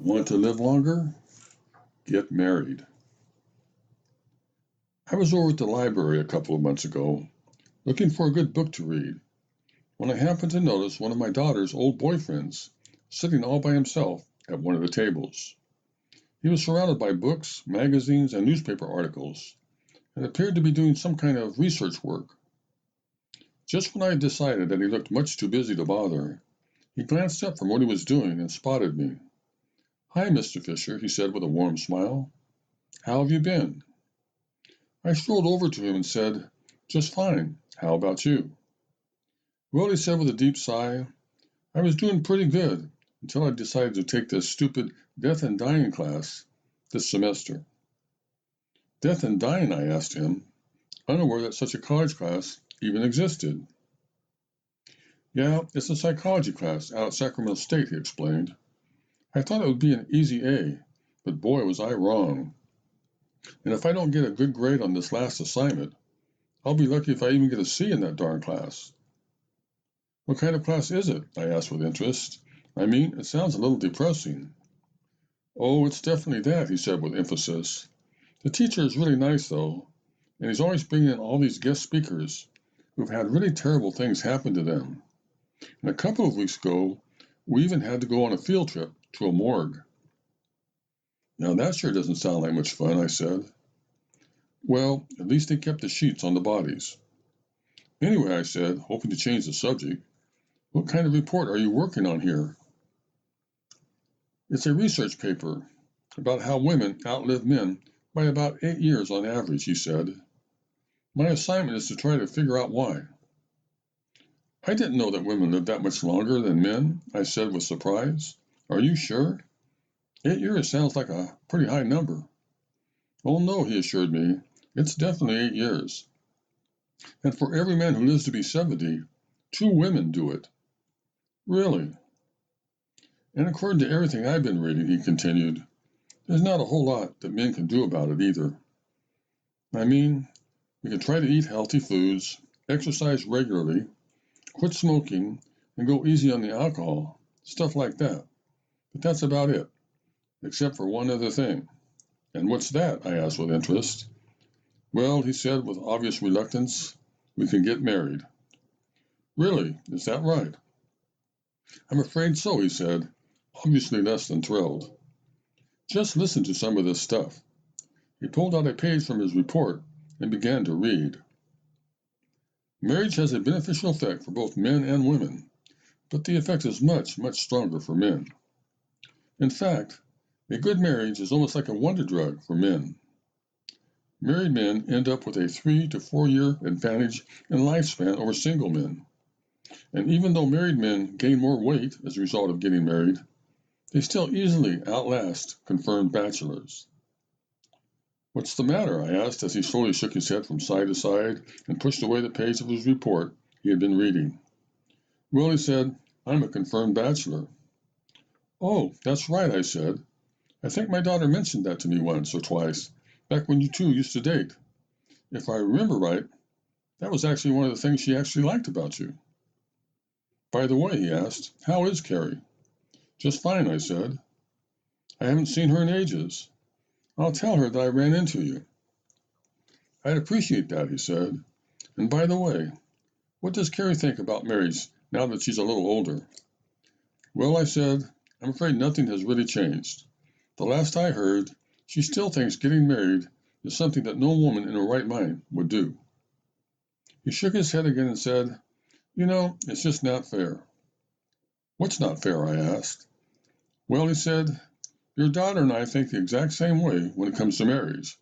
Want to live longer? Get married. I was over at the library a couple of months ago, looking for a good book to read, when I happened to notice one of my daughter's old boyfriends sitting all by himself at one of the tables. He was surrounded by books, magazines, and newspaper articles, and appeared to be doing some kind of research work. Just when I had decided that he looked much too busy to bother, he glanced up from what he was doing and spotted me. "Hi, Mr. Fisher," he said with a warm smile. "How have you been?" I strolled over to him and said, "Just fine. How about you?" "Well," he said with a deep sigh, "I was doing pretty good until I decided to take this stupid death and dying class this semester." "Death and dying?" I asked him, unaware that such a college class even existed. "Yeah, it's a psychology class out at Sacramento State," he explained. "I thought it would be an easy A, but boy was I wrong. And if I don't get a good grade on this last assignment, I'll be lucky if I even get a C in that darn class." "What kind of class is it?" I asked with interest. "I mean, it sounds a little depressing." "Oh, it's definitely that," he said with emphasis. "The teacher is really nice, though, and he's always bringing in all these guest speakers who've had really terrible things happen to them. And a couple of weeks ago, we even had to go on a field trip to a morgue." "Now that sure doesn't sound like much fun," I said. "Well, at least they kept the sheets on the bodies." "Anyway," I said, hoping to change the subject, "what kind of report are you working on here?" "It's a research paper about how women outlive men by about 8 years on average," he said. "My assignment is to try to figure out why." "I didn't know that women live that much longer than men," I said with surprise. "Are you sure? 8 years sounds like a pretty high number." "Oh no," he assured me, "it's definitely 8 years. And for every man who lives to be 70, 2 women do it." "Really?" "And according to everything I've been reading," he continued, "there's not a whole lot that men can do about it either. I mean, we can try to eat healthy foods, exercise regularly, quit smoking, and go easy on the alcohol, stuff like that. But that's about it, except for one other thing." "And what's that?" I asked with interest. "Well," he said with obvious reluctance, "we can get married." "Really? Is that right?" "I'm afraid so," he said, obviously less than thrilled. "Just listen to some of this stuff." He pulled out a page from his report and began to read. "Marriage has a beneficial effect for both men and women, but the effect is much, much stronger for men. In fact, a good marriage is almost like a wonder drug for men. Married men end up with a 3 to 4 year advantage in lifespan over single men. And even though married men gain more weight as a result of getting married, they still easily outlast confirmed bachelors." "What's the matter?" I asked as he slowly shook his head from side to side and pushed away the page of his report he had been reading. "Well," he said, "I'm a confirmed bachelor." "Oh, that's right," I said. "I think my daughter mentioned that to me once or twice, back when you two used to date. If I remember right, that was actually one of the things she actually liked about you." "By the way," he asked, "how is Carrie?" "Just fine," I said. "I haven't seen her in ages. I'll tell her that I ran into you." "I'd appreciate that," he said. "And by the way, what does Carrie think about marriage now that she's a little older?" "Well," I said, "I'm afraid nothing has really changed. The last I heard, she still thinks getting married is something that no woman in her right mind would do." He shook his head again and said, "You know, it's just not fair." "What's not fair?" I asked. "Well," he said, "your daughter and I think the exact same way when it comes to marriage.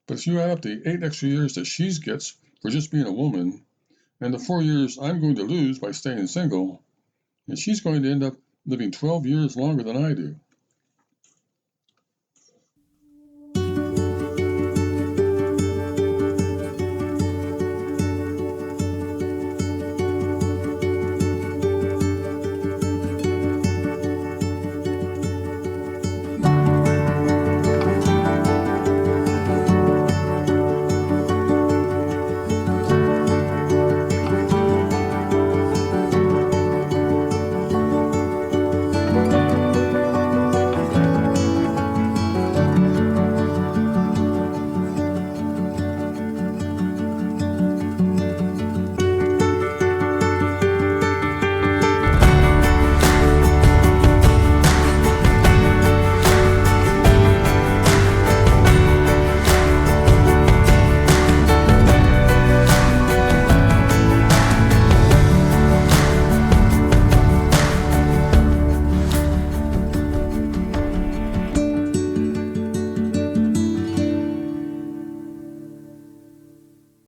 But if you add up the 8 extra years that she gets for just being a woman, and the 4 years I'm going to lose by staying single, and she's going to end up living 12 years longer than I do."